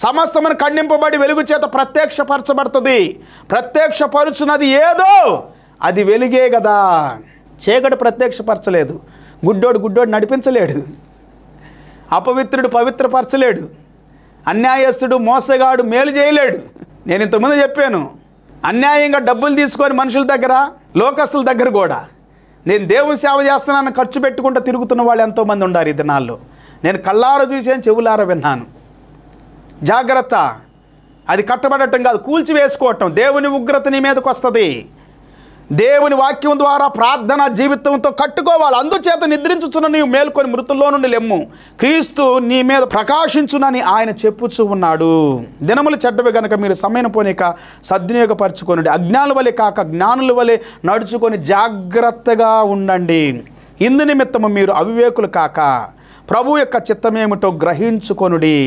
సమస్తమును ఖండింపబడి వెలుగు చేత ప్రత్యక్షపరచబడుతుంది. ప్రత్యక్షపరుచున్నది ఏదో అది వెలుగే కదా. చీకటి ప్రత్యక్షపరచలేదు. గుడ్డోడు నడిపించలేడు. అపవిత్రుడు పవిత్రపరచలేడు. అన్యాయస్తుడు మోసగాడు మేలు చేయలేడు. నేను ఇంతకుముందు చెప్పాను, అన్యాయంగా డబ్బులు తీసుకొని మనుషుల దగ్గర, లోకస్తుల దగ్గర కూడా నేను దేవుని సేవ చేస్తున్నాను ఖర్చు పెట్టుకుంటూ తిరుగుతున్న వాళ్ళు ఎంతోమంది ఉన్నారు ఈ దినాల్లో. నేను కళ్ళారా చూసాను, చెవులారా విన్నాను. జాగ్రత్త. అది కట్టబడటం కాదు, కూల్చివేసుకోవటం. దేవుని ఉగ్రత నీ మీదకి వస్తుంది. దేవుని వాక్యం ద్వారా ప్రార్థన జీవితంతో కట్టుకోవాలి. అందుచేత నిద్రించుచున్న నీవు మేల్కొని మృతుల్లో నుండి లెమ్ము, క్రీస్తు నీ మీద ప్రకాశించునని ఆయన చెప్పుచూ ఉన్నాడు. దినములు చెడ్డవి గనక మీరు సమయం పోనీక సద్వినియోగపరచుకొనుడి. అజ్ఞానుల వలె కాక జ్ఞానుల వలె నడుచుకొని జాగ్రత్తగా ఉండండి. ఇందు నిమిత్తము మీరు అవివేకులు కాక ప్రభు యొక్క చిత్తమేమిటో గ్రహించుకొనుడి.